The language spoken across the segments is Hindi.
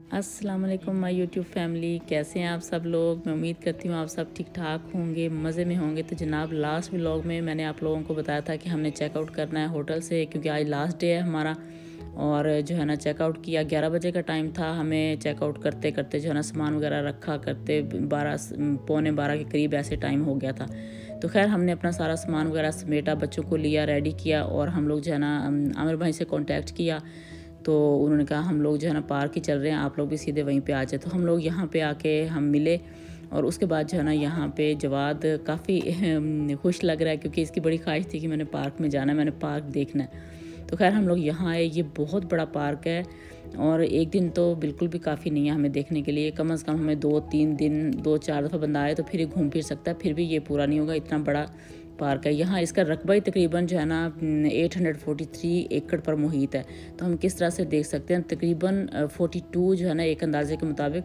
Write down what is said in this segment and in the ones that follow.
अस्सलाम वालेकुम माय यूट्यूब फैमिली, कैसे हैं आप सब लोग। मैं उम्मीद करती हूँ आप सब ठीक ठाक होंगे, मज़े में होंगे। तो जनाब, लास्ट व्लॉग में मैंने आप लोगों को बताया था कि हमने चेकआउट करना है होटल से, क्योंकि आज लास्ट डे है हमारा। और जो है ना, चेकआउट किया, 11 बजे का टाइम था। हमें चेकआउट करते करते जो है ना, सामान वगैरह रखा करते 12 पौने 12 के करीब ऐसे टाइम हो गया था। तो खैर, हमने अपना सारा सामान वगैरह समेटा, बच्चों को लिया, रेडी किया, और हम लोग जो है ना, आमिर भाई से कॉन्टैक्ट किया। तो उन्होंने कहा हम लोग जो है ना पार्क ही चल रहे हैं, आप लोग भी सीधे वहीं पे आ जाए। तो हम लोग यहाँ पे आके हम मिले, और उसके बाद जो है ना, यहाँ पे जवाद काफ़ी खुश लग रहा है, क्योंकि इसकी बड़ी ख्वाहिश थी कि मैंने पार्क में जाना है, मैंने पार्क देखना है। तो खैर, हम लोग यहाँ आए। ये बहुत बड़ा पार्क है, और एक दिन तो बिल्कुल भी काफ़ी नहीं है हमें देखने के लिए। कम से कम हमें 2-3 दिन, 2-4 दफ़ा बंदा आए तो फिर ही घूम फिर सकता है, फिर भी ये पूरा नहीं होगा, इतना बड़ा पार्क है। यहाँ इसका रकबा ही तकरीबन जो है ना 843 एकड़ पर मुहित है। तो हम किस तरह से देख सकते हैं, तकरीबन 42 जो है ना, एक अंदाजे के मुताबिक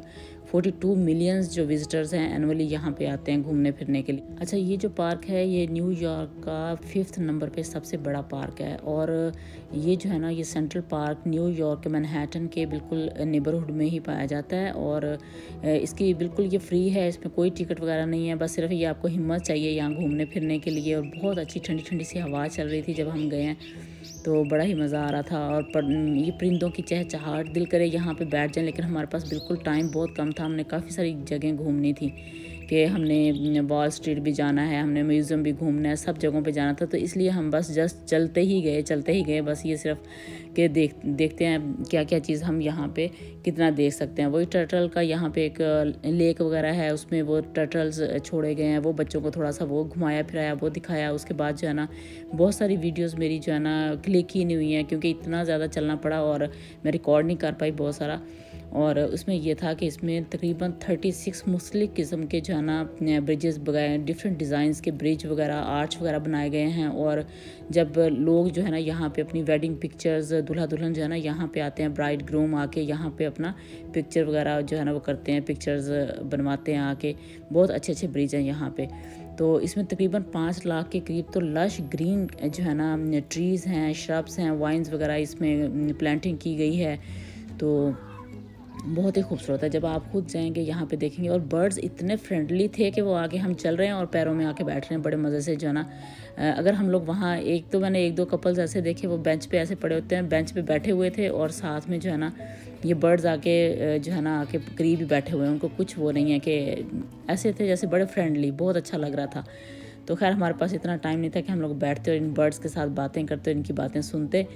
42 मिलियंस जो विजिटर्स हैं एनुअली यहाँ पे आते हैं घूमने फिरने के लिए। अच्छा, ये जो पार्क है ये न्यूयॉर्क का 5th नंबर पे सबसे बड़ा पार्क है, और ये जो है ना, ये सेंट्रल पार्क न्यूयॉर्क के मैनहट्टन के बिल्कुल नेबरहुड में ही पाया जाता है। और इसकी बिल्कुल ये फ्री है, इसमें कोई टिकट वगैरह नहीं है। बस सिर्फ ये आपको हिम्मत चाहिए यहाँ घूमने फिरने के लिए। और बहुत अच्छी ठंडी ठंडी सी हवा चल रही थी जब हम गए हैं, तो बड़ा ही मज़ा आ रहा था। और ये परिंदों की चहचहाहट, दिल करे यहाँ पे बैठ जाएं, लेकिन हमारे पास बिल्कुल टाइम बहुत कम था। हमने काफ़ी सारी जगह घूमनी थी, कि हमने वॉल स्ट्रीट भी जाना है, हमने म्यूज़ियम भी घूमना है, सब जगहों पे जाना था। तो इसलिए हम बस जस्ट चलते ही गए। बस ये सिर्फ कि देखते हैं क्या क्या चीज़ हम यहाँ पे कितना देख सकते हैं। वही टर्टल का यहाँ पे एक लेक वगैरह है, उसमें वो टर्टल्स छोड़े गए हैं, वो बच्चों को थोड़ा सा वो घुमाया फिराया, वो दिखाया। उसके बाद जो है ना, बहुत सारी वीडियोस मेरी जो है ना क्लिक ही नहीं हुई हैं, क्योंकि इतना ज़्यादा चलना पड़ा और मैं रिकॉर्ड नहीं कर पाई बहुत सारा। और उसमें ये था कि इसमें तकरीबन 36 मुख्तलिफ़ किस्म के जो है ना ब्रिजेस वगैरह, डिफरेंट डिज़ाइंस के ब्रिज वगैरह, आर्च वगैरह बनाए गए हैं। और जब लोग जो है ना यहाँ पे अपनी वेडिंग पिक्चर्स, दूल्हा दुल्हन जो है ना यहाँ पे आते हैं, ब्राइड ग्रूम आके यहाँ पे अपना पिक्चर वगैरह जो है ना वो करते हैं, पिक्चर्स बनवाते हैं आके। बहुत अच्छे अच्छे ब्रिज हैं यहाँ पे। तो इसमें तकरीबन 5 लाख के करीब तो लश ग्रीन जो है ना ट्रीज़ हैं, श्रब्स हैं, वाइन्स वगैरह इसमें प्लांटिंग की गई है। तो बहुत ही खूबसूरत है, जब आप खुद जाएंगे यहाँ पे देखेंगे। और बर्ड्स इतने फ्रेंडली थे कि वो आगे हम चल रहे हैं और पैरों में आके बैठ रहे हैं बड़े मज़े से जो है ना। अगर हम लोग वहाँ, मैंने 1-2 कपल्स ऐसे देखे, वो बेंच पे ऐसे पड़े होते हैं, बेंच पे बैठे हुए थे, और साथ में जो है ना ये बर्ड्स आके जो है ना आके करीब ही बैठे हुए हैं। उनको कुछ वो नहीं है, कि ऐसे थे जैसे बड़े फ्रेंडली, बहुत अच्छा लग रहा था। तो खैर, हमारे पास इतना टाइम नहीं था कि हम लोग बैठते और इन बर्ड्स के साथ बातें करते, इनकी बातें सुनते।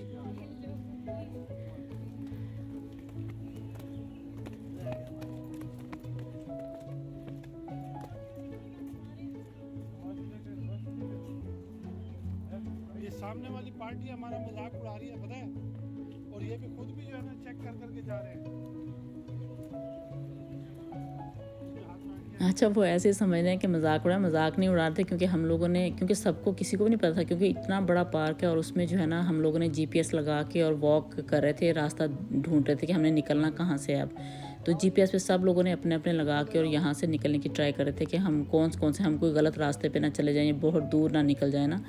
ये सामने वाली पार्टी हमारा मजाक उड़ा रही है, पता है। और ये भी खुद भी जो है ना चेक कर करके जा रहे हैं। अच्छा, वो ऐसे समझ रहे हैं कि मजाक उड़ा, मजाक नहीं उड़ा रहे थे, क्योंकि हम लोगों ने, क्योंकि सबको, किसी को भी नहीं पता था, क्योंकि इतना बड़ा पार्क है। और उसमें जो है ना, हम लोगों ने जीपीएस लगा के और वॉक कर रहे थे, रास्ता ढूंढ रहे थे कि हमने निकलना कहाँ से है अब। तो जीपीएस पे सब लोगों ने अपने अपने लगा के और यहाँ से निकलने की ट्राई कर रहे थे, कि हम कौन से हम कोई गलत रास्ते पे ना चले जाएं, बहुत दूर ना निकल जाए ना।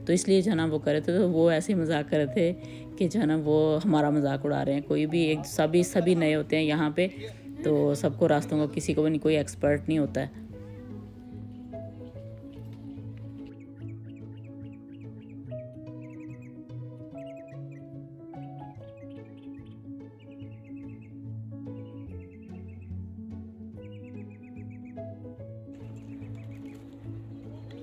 तो इसलिए जो है ना वो कर रहे थे। तो वो ऐसे ही मजाक कर रहे थे कि जो है ना वो हमारा मजाक उड़ा रहे हैं। कोई भी एक, सभी नए होते हैं यहाँ पे, तो सबको रास्तों का, किसी को भी नहीं, कोई एक्सपर्ट नहीं होता है।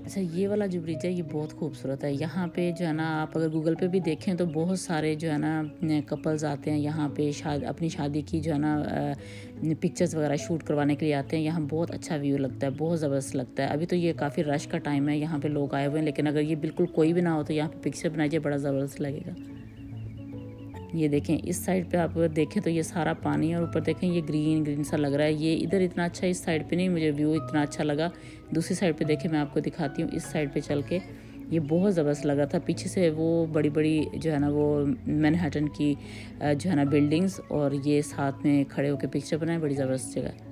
अच्छा, ये वाला जो ब्रिज है ये बहुत खूबसूरत है। यहाँ पे जो है ना, आप अगर गूगल पे भी देखें तो बहुत सारे जो है ना कपल्स आते हैं यहाँ पे, अपनी शादी की जो है ना पिक्चर्स वगैरह शूट करवाने के लिए आते हैं। यहाँ बहुत अच्छा व्यू लगता है, बहुत ज़बरदस्त लगता है। अभी तो ये काफ़ी रश का टाइम है, यहाँ पे लोग आए हुए हैं, लेकिन अगर ये बिल्कुल कोई भी ना हो तो यहाँ पे पिक्चर बनाइए, बड़ा ज़बरदस्त लगेगा। ये देखें, इस साइड पे आप देखें तो ये सारा पानी है, और ऊपर देखें ये ग्रीन ग्रीन सा लग रहा है। ये इधर इतना अच्छा, इस साइड पे नहीं मुझे व्यू इतना अच्छा लगा। दूसरी साइड पे देखें, मैं आपको दिखाती हूँ, इस साइड पे चल के ये बहुत ज़बरदस्त लग रहा था। पीछे से वो बड़ी बड़ी जो है ना वो मैनहट्टन की जो है ना बिल्डिंग्स, और ये साथ में खड़े होकर पिक्चर बनाए, बड़ी ज़बरदस्त जगह है।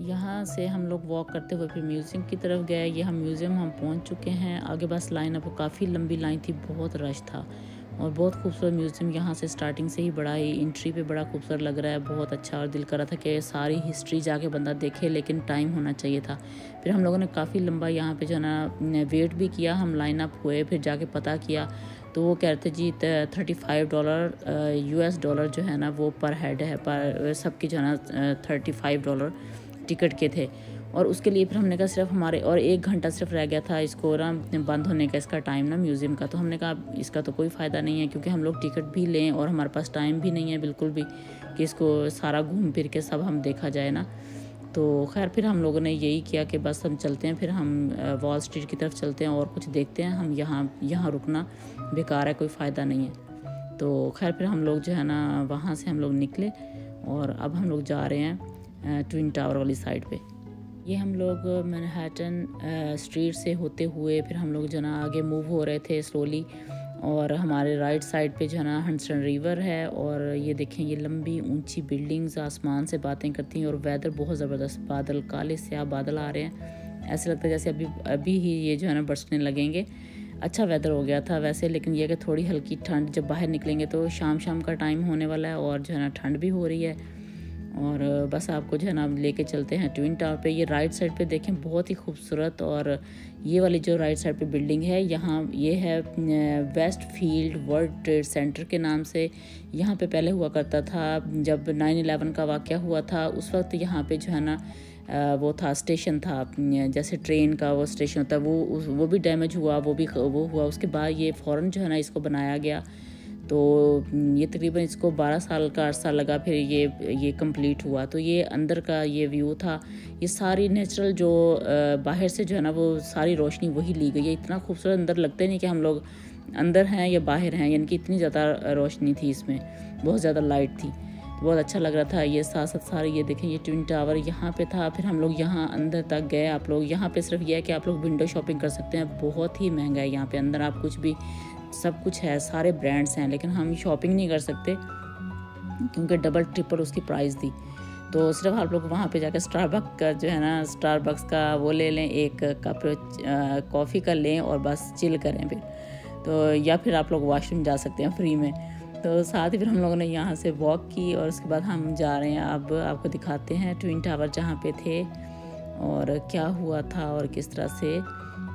यहाँ से हम लोग वॉक करते हुए फिर म्यूज़ियम की तरफ गए। ये हम म्यूज़ियम हम पहुँच चुके हैं। आगे बस लाइन अब काफ़ी लंबी लाइन थी, बहुत रश था और बहुत खूबसूरत म्यूज़ियम। यहाँ से स्टार्टिंग से ही बड़ा ही एंट्री पे बड़ा खूबसूरत लग रहा है, बहुत अच्छा। और दिल कर रहा था कि सारी हिस्ट्री जाके बंदा देखे, लेकिन टाइम होना चाहिए था। फिर हम लोगों ने काफ़ी लंबा यहाँ पे जो है ना वेट भी किया, हम लाइन अप हुए, फिर जाके पता किया तो वो कह रहे थे जी $35 US जो है ना वो पर हेड है, पर सबकी जो है ना $35 टिकट के थे। और उसके लिए फिर हमने कहा सिर्फ हमारे और 1 घंटा सिर्फ रह गया था इसको ना बंद होने का, इसका टाइम ना म्यूज़ियम का। तो हमने कहा इसका तो कोई फ़ायदा नहीं है, क्योंकि हम लोग टिकट भी लें और हमारे पास टाइम भी नहीं है बिल्कुल भी कि इसको सारा घूम फिर के सब हम देखा जाए ना। तो खैर फिर हम लोगों ने यही किया कि बस हम चलते हैं, फिर हम वॉल स्ट्रीट की तरफ चलते हैं और कुछ देखते हैं। हम यहाँ रुकना बेकार है, कोई फ़ायदा नहीं है। तो खैर फिर हम लोग जो है ना वहाँ से हम लोग निकले और अब हम लोग जा रहे हैं ट्विन टावर वाली साइड पे। ये हम लोग मैनहट्टन स्ट्रीट से होते हुए फिर हम लोग जो ना आगे मूव हो रहे थे स्लोली। और हमारे राइट साइड पे जो है ना हडसन रिवर है और ये देखें ये लंबी ऊंची बिल्डिंग्स आसमान से बातें करती हैं और वेदर बहुत ज़बरदस्त, बादल काले स्याह बादल आ रहे हैं, ऐसे लगता है जैसे अभी ही ये जो है ना बरसने लगेंगे। अच्छा वेदर हो गया था वैसे, लेकिन यह कि थोड़ी हल्की ठंड, जब बाहर निकलेंगे तो शाम का टाइम होने वाला है और जो है ना ठंड भी हो रही है। और बस आपको जो है ना लेके चलते हैं ट्विन टावर पे। ये राइट साइड पे देखें बहुत ही खूबसूरत, और ये वाली जो राइट साइड पे बिल्डिंग है यहाँ ये है Westfield World Trade Center के नाम से। यहाँ पे पहले हुआ करता था, जब 9/11 का वाक़या हुआ था उस वक्त यहाँ पे जो है ना वो था स्टेशन था, जैसे ट्रेन का वो स्टेशन होता है, वो भी डैमेज हुआ, वो हुआ। उसके बाद ये फ़ौरन जो है ना इसको बनाया गया। तो ये तकरीबन इसको 12 साल का अरसा लगा, फिर ये कंप्लीट हुआ। तो ये अंदर का ये व्यू था, ये सारी नेचुरल जो बाहर से जो है ना वो सारी रोशनी वही ली गई है। इतना खूबसूरत अंदर लगता ही नहीं कि हम लोग अंदर हैं या बाहर हैं, यानी कि इतनी ज़्यादा रोशनी थी इसमें, बहुत ज़्यादा लाइट थी, बहुत अच्छा लग रहा था। ये साथ साथ सारे ये देखें ये ट्विन टावर यहाँ पे था। फिर हम लोग यहाँ अंदर तक गए। आप लोग यहाँ पे सिर्फ ये है कि आप लोग विंडो शॉपिंग कर सकते हैं, बहुत ही महंगा है यहाँ पे। अंदर आप कुछ भी, सब कुछ है, सारे ब्रांड्स हैं, लेकिन हम शॉपिंग नहीं कर सकते क्योंकि डबल ट्रिपल उसकी प्राइस थी। तो सिर्फ आप लोग वहाँ पे जाकर स्टारबक्स का जो है ना स्टारबक्स का वो ले लें, एक कप कॉफ़ी का लें और बस चिल करें फिर। तो या फिर आप लोग वॉशरूम जा सकते हैं फ्री में। तो साथ ही फिर हम लोगों ने यहाँ से वॉक की और उसके बाद हम जा रहे हैं, अब आपको दिखाते हैं ट्विन टावर जहाँ पे थे और क्या हुआ था और किस तरह से।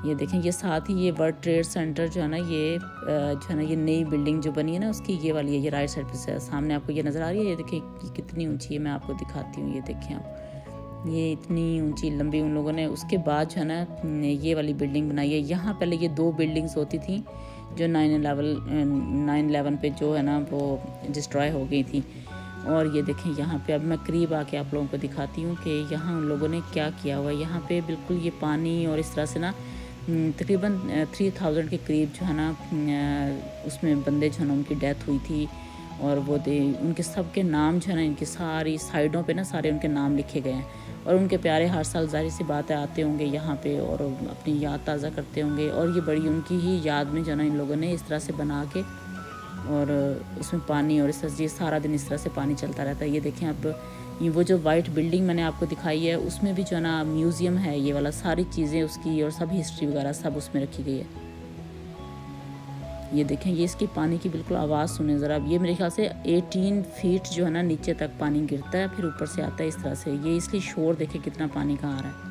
ये देखें ये साथ ही ये वर्ल्ड ट्रेड सेंटर जो है ना ये जो है ना ये नई बिल्डिंग जो बनी है ना उसकी ये वाली है, ये राइट साइड पे सामने आपको ये नज़र आ रही है। ये देखें ये कितनी ऊंची है, मैं आपको दिखाती हूँ। ये देखें आप, ये इतनी ऊंची लंबी उन लोगों ने उसके बाद जो है ना ये वाली बिल्डिंग बनाई है। यहाँ पहले ये 2 बिल्डिंग्स होती थी जो 9/11 पे जो है ना वो डिस्ट्रॉय हो गई थी। और ये देखें यहाँ पे अब मैं करीब आके आप लोगों को दिखाती हूँ कि यहाँ उन लोगों ने क्या किया हुआ है। यहाँ पे बिल्कुल ये पानी और इस तरह से ना तकरीबन 3000 के करीब जो है ना उसमें बंदे जो है ना उनकी डेथ हुई थी। और वो उनके सब के नाम जो है ना इनकी सारी साइडों पे ना सारे उनके नाम लिखे गए हैं। और उनके प्यारे हर साल ज़ाहिर सी बात है आते होंगे यहाँ पे और अपनी याद ताज़ा करते होंगे। और ये बड़ी उनकी ही याद में जो है ना इन लोगों ने इस तरह से बना के, और उसमें पानी और इस तरह से सारा दिन इस तरह से पानी चलता रहता है। ये देखें आप, ये वो जो वाइट बिल्डिंग मैंने आपको दिखाई है उसमें भी जो है ना म्यूज़ियम है, ये वाला सारी चीज़ें उसकी और सब हिस्ट्री वगैरह सब उसमें रखी गई है। ये देखें ये इसकी पानी की बिल्कुल आवाज़ सुने ज़रा। ये मेरे ख्याल से 18 फीट जो है ना नीचे तक पानी गिरता है, फिर ऊपर से आता है इस तरह से। ये इसलिए शोर देखें कितना पानी का आ रहा है।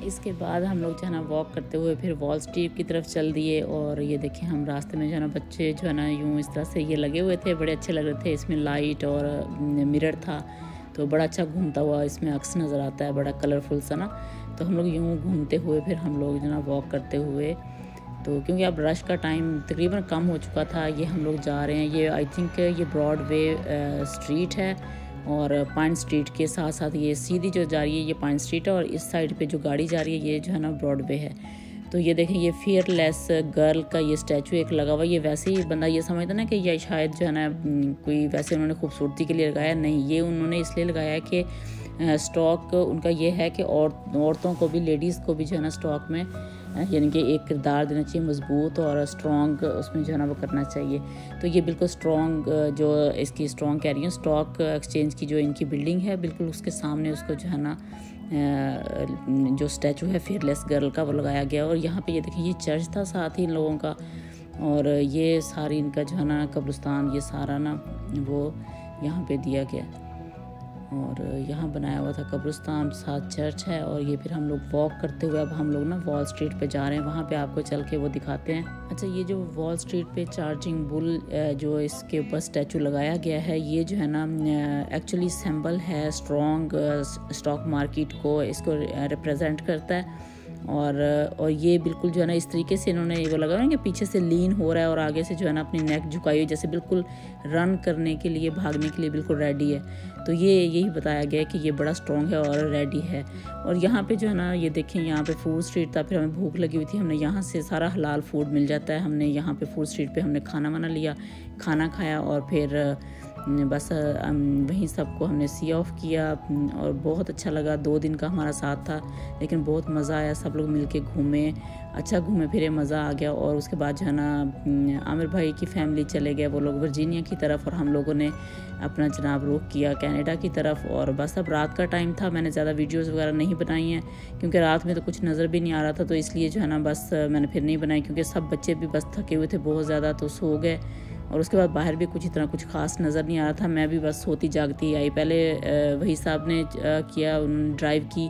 इसके बाद हम लोग जो है ना वॉक करते हुए फिर वॉल स्ट्रीट की तरफ चल दिए। और ये देखें हम रास्ते में जो है ना बच्चे जो है ना यूँ इस तरह से ये लगे हुए थे, बड़े अच्छे लग रहे थे। इसमें लाइट और मिरर था तो बड़ा अच्छा घूमता हुआ इसमें अक्स नज़र आता है, बड़ा कलरफुल सा ना। तो हम लोग यूँ घूमते हुए फिर हम लोग जो ना वॉक करते हुए, तो क्योंकि अब रश का टाइम तकरीबन कम हो चुका था, ये हम लोग जा रहे हैं। ये आई थिंक ये ब्रॉडवे स्ट्रीट है और पाइन स्ट्रीट के साथ साथ ये सीधी जो जा रही है ये पाइन स्ट्रीट है और इस साइड पे जो गाड़ी जा रही है ये जो है ना ब्रॉडवे है। तो ये देखें ये फियरलेस गर्ल का ये स्टैचू एक लगा हुआ। ये वैसे ही बंदा ये समझता ना कि ये शायद जो है ना कोई वैसे उन्होंने खूबसूरती के लिए लगाया, नहीं, ये उन्होंने इसलिए लगाया है कि स्टॉक उनका ये है कि औरतों को भी, लेडीज़ को भी जो है ना स्टॉक में यानी कि एक किरदार देना चाहिए मजबूत और स्ट्रॉन्ग, उसमें जो है ना वो करना चाहिए। तो ये बिल्कुल स्ट्रॉन्ग जो इसकी स्ट्रॉन्ग कह रही हूँ, स्टॉक एक्सचेंज की जो इनकी बिल्डिंग है बिल्कुल उसके सामने उसको जो है ना जो स्टैचू है फियरलेस गर्ल का वो लगाया गया। और यहाँ पे ये देखिए ये चर्च था साथ ही इन लोगों का, और ये सारी इनका जो है ना कब्रिस्तान ये सारा ना वो यहाँ पे दिया गया और यहाँ बनाया हुआ था कब्रिस्तान, साथ चर्च है। और ये फिर हम लोग वॉक करते हुए अब हम लोग ना वॉल स्ट्रीट पे जा रहे हैं, वहाँ पे आपको चल के वो दिखाते हैं। अच्छा, ये जो वॉल स्ट्रीट पे चार्जिंग बुल जो इसके ऊपर स्टैचू लगाया गया है ये जो है ना एक्चुअली सिंबल है स्ट्रॉन्ग स्टॉक मार्केट को, इसको रिप्रेजेंट करता है। और ये बिल्कुल जो है ना इस तरीके से इन्होंने वो लगा है कि पीछे से लीन हो रहा है और आगे से जो है ना अपनी नेक झुकाई हुई, जैसे बिल्कुल रन करने के लिए, भागने के लिए बिल्कुल रेडी है। तो ये यही बताया गया है कि ये बड़ा स्ट्रॉन्ग है और रेडी है। और यहाँ पे जो है ना ये देखें यहाँ पे फूड स्ट्रीट था, फिर हमें भूख लगी हुई थी, हमने यहाँ से सारा हलाल फूड मिल जाता है। हमने यहाँ पे फूड स्ट्रीट पे हमने खाना वाना लिया, खाना खाया और फिर बस वहीं सबको हमने सी ऑफ किया और बहुत अच्छा लगा। 2 दिन का हमारा साथ था लेकिन बहुत मज़ा आया, सब लोग मिलके घूमे, अच्छा घूमे फिरे, मज़ा आ गया। और उसके बाद जो है ना आमिर भाई की फैमिली चले गए वो लोग वर्जीनिया की तरफ और हम लोगों ने अपना जनाब रुख किया कनाडा की तरफ। और बस अब रात का टाइम था, मैंने ज़्यादा वीडियोज़ वगैरह नहीं बनाई हैं क्योंकि रात में तो कुछ नज़र भी नहीं आ रहा था, तो इसलिए जो है ना बस मैंने फिर नहीं बनाई क्योंकि सब बच्चे भी बस थके हुए थे बहुत ज़्यादा, तो सो गए। और उसके बाद बाहर भी कुछ इतना कुछ ख़ास नज़र नहीं आ रहा था, मैं भी बस सोती जागती आई। पहले वही साहब ने किया, ड्राइव की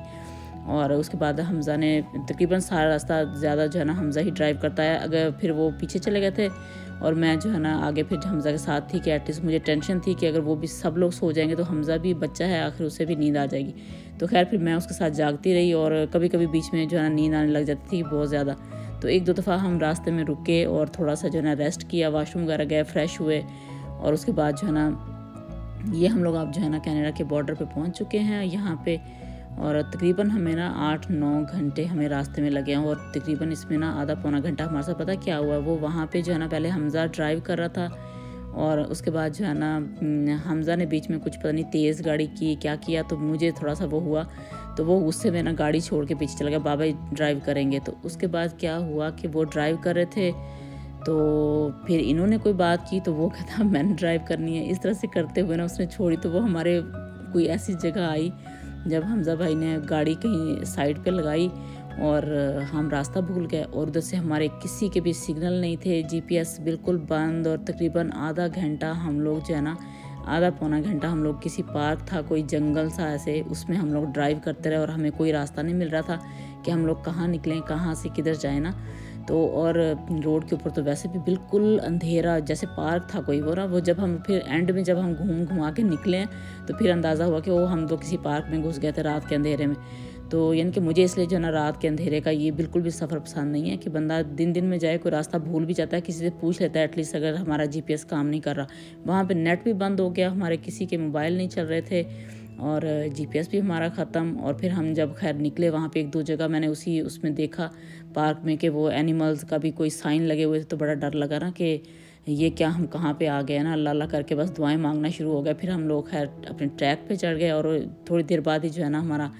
और उसके बाद हमज़ा ने तकरीबन सारा रास्ता ज़्यादा जो है ना हमज़ा ही ड्राइव करता है, अगर फिर वो पीछे चले गए थे और मैं जो है ना आगे फिर हमज़ा के साथ थी कि एटलीस्ट मुझे टेंशन थी कि अगर वो भी सब लोग सो जाएंगे तो हमज़ा भी बच्चा है आखिर उसे भी नींद आ जाएगी। तो खैर फिर मैं उसके साथ जागती रही और कभी कभी बीच में जो है ना नींद आने लग जाती थी बहुत ज़्यादा। तो 1-2 दफ़ा हम रास्ते में रुके और थोड़ा सा जो है ना रेस्ट किया, वाशरूम वगैरह गए, फ्रेश हुए और उसके बाद जो है ना ये हम लोग अब जो है ना कनाडा के बॉर्डर पे पहुंच चुके हैं यहाँ पे। और तकरीबन हमें ना 8-9 घंटे हमें रास्ते में लगे हैं और तकरीबन इसमें ना आधा पौना घंटा हमारे साथ पता क्या हुआ, वो वहाँ पे जो है ना पहले हमज़ा ड्राइव कर रहा था और उसके बाद जो है ना हमज़ा ने बीच में कुछ पता नहीं तेज़ गाड़ी की क्या किया, तो मुझे थोड़ा सा वो हुआ, तो वो उससे मैं ना गाड़ी छोड़ के पीछे चला गया, बाबा ड्राइव करेंगे। तो उसके बाद क्या हुआ कि वो ड्राइव कर रहे थे तो फिर इन्होंने कोई बात की तो वो कहता मैंने ड्राइव करनी है, इस तरह से करते हुए ना उसने छोड़ी। तो वो हमारे कोई ऐसी जगह आई जब हमज़ा भाई ने गाड़ी कहीं साइड पे लगाई और हम रास्ता भूल गए और उधर से हमारे किसी के भी सिग्नल नहीं थे, जीपीएस बिल्कुल बंद। और तकरीबन आधा घंटा हम लोग जो है ना आधा पौना घंटा हम लोग किसी पार्क था, कोई जंगल सा ऐसे, उसमें हम लोग ड्राइव करते रहे और हमें कोई रास्ता नहीं मिल रहा था कि हम लोग कहाँ निकलें, कहाँ से किधर जाए ना। तो और रोड के ऊपर तो वैसे भी बिल्कुल अंधेरा, जैसे पार्क था कोई वो ना, वो जब हम फिर एंड में जब हम घुमा के निकले तो फिर अंदाज़ा हुआ कि वो हम तो किसी पार्क में घुस गए थे रात के अंधेरे में। तो यानी कि मुझे इसलिए जो है ना रात के अंधेरे का ये बिल्कुल भी सफ़र पसंद नहीं है कि बंदा दिन में जाए, कोई रास्ता भूल भी जाता है, किसी से पूछ लेता है एटलीस्ट अगर हमारा जीपीएस काम नहीं कर रहा। वहाँ पे नेट भी बंद हो गया, हमारे किसी के मोबाइल नहीं चल रहे थे और जीपीएस भी हमारा ख़त्म। और फिर हम जब खैर निकले वहाँ पे 1-2 जगह मैंने उसमें देखा पार्क में कि वो एनिमल्स का भी कोई साइन लगे हुए थे, तो बड़ा डर लगा ना कि ये क्या, हम कहाँ पे आ गए ना, अल्लाह अल्लाह करके बस दुआएं मांगना शुरू हो गया। फिर हम लोग खैर अपने ट्रैक पे चढ़ गए और थोड़ी देर बाद ही जो है ना हमारा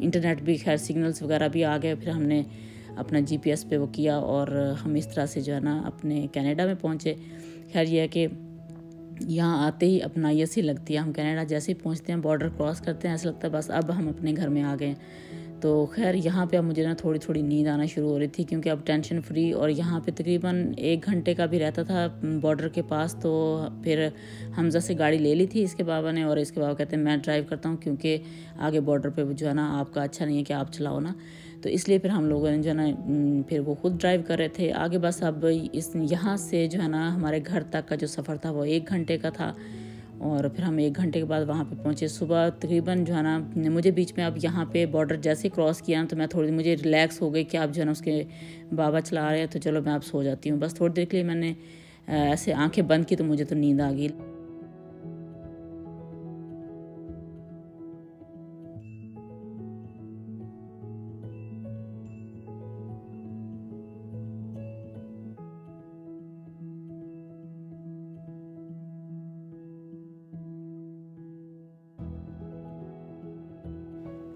इंटरनेट भी खैर सिग्नल्स वगैरह भी आ गए। फिर हमने अपना जीपीएस पे वो किया और हम इस तरह से जो है ना अपने कनाडा में पहुँचे। खैर ये है कि यहाँ आते ही अपना ये सी लगती है, हम कनाडा जैसे ही पहुँचते हैं बॉर्डर क्रॉस करते हैं ऐसा लगता है बस अब हम अपने घर में आ गए। तो खैर यहाँ पे अब मुझे ना थोड़ी थोड़ी नींद आना शुरू हो रही थी क्योंकि अब टेंशन फ्री, और यहाँ पे तकरीबन 1 घंटे का भी रहता था बॉर्डर के पास। तो फिर हमज़ा से गाड़ी ले ली थी इसके बाबा ने और इसके बाबा कहते हैं मैं ड्राइव करता हूँ क्योंकि आगे बॉर्डर पे जो है ना आपका अच्छा नहीं है कि आप चलाओ ना। तो इसलिए फिर हम लोगों ने जो है ना फिर वो खुद ड्राइव कर रहे थे आगे। बस अब इस यहाँ से जो है ना हमारे घर तक का जो सफ़र था वो 1 घंटे का था, और फिर हम 1 घंटे के बाद वहाँ पे पहुँचे सुबह तकरीबन। जो है ना मुझे बीच में अब यहाँ पे बॉर्डर जैसे क्रॉस किया ना तो मैं थोड़ी मुझे रिलैक्स हो गई कि अब जो है ना उसके बाबा चला रहे हैं तो चलो मैं अब सो जाती हूँ। बस थोड़ी देर के लिए मैंने ऐसे आंखें बंद की तो मुझे तो नींद आ गई।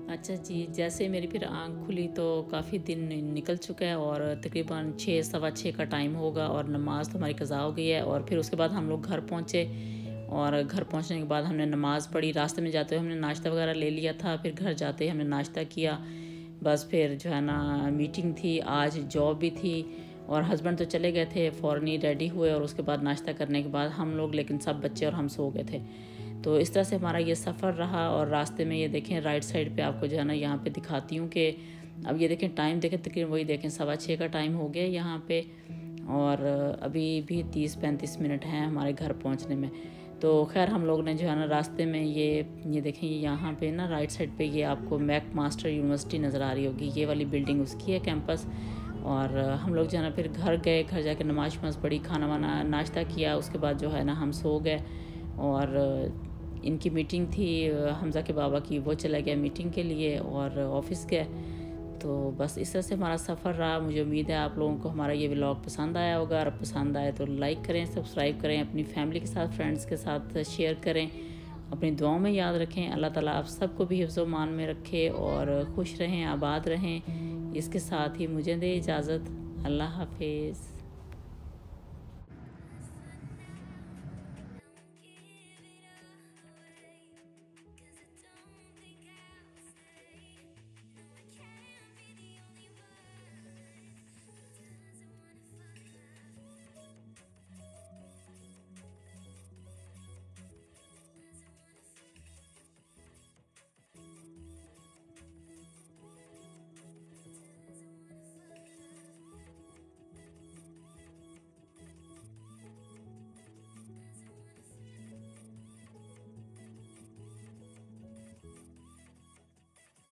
अच्छा जी, जैसे मेरी फिर आँख खुली तो काफ़ी दिन निकल चुका है और तकरीबन 6 सवा 6 का टाइम होगा और नमाज़ तो हमारी क़ज़ा हो गई है। और फिर उसके बाद हम लोग घर पहुँचे और घर पहुँचने के बाद हमने नमाज़ पढ़ी। रास्ते में जाते हुए हमने नाश्ता वगैरह ले लिया था, फिर घर जाते ही हमने नाश्ता किया। बस फिर जो है ना मीटिंग थी, आज जॉब भी थी और हस्बैंड तो चले गए थे, फ़ौरन ही रेडी हुए और उसके बाद नाश्ता करने के बाद हम लोग, लेकिन सब बच्चे और हम सो गए थे। तो इस तरह से हमारा ये सफ़र रहा। और रास्ते में ये देखें राइट साइड पे आपको जो है ना यहाँ पे दिखाती हूँ कि अब ये देखें टाइम देखें तकरीबन वही देखें 6:15 का टाइम हो गया यहाँ पे, और अभी भी 30-35 मिनट हैं हमारे घर पहुँचने में। तो खैर हम लोग ने जो है ना रास्ते में ये देखें यहाँ पे ना राइट साइड पे ये आपको मैकमास्टर यूनिवर्सिटी नज़र आ रही होगी, ये वाली बिल्डिंग उसकी है कैंपस। और हम लोग जो है ना फिर घर गए, घर जाके नमाज़ वमाज़ पढ़ी, खाना वाना नाश्ता किया, उसके बाद जो है ना हम सो गए। और इनकी मीटिंग थी हमज़ा के बाबा की, वो चला गया मीटिंग के लिए और ऑफ़िस गए। तो बस इस तरह से हमारा सफ़र रहा। मुझे उम्मीद है आप लोगों को हमारा ये व्लॉग पसंद आया होगा, और पसंद आए तो लाइक करें, सब्सक्राइब करें, अपनी फैमिली के साथ, फ्रेंड्स के साथ शेयर करें, अपनी दुआओं में याद रखें। अल्लाह ताला आप सबको भी हिफ्ज़ व मान में रखे और खुश रहें, आबाद रहें। इसके साथ ही मुझे दे इजाज़त। अल्लाह हाफिज़।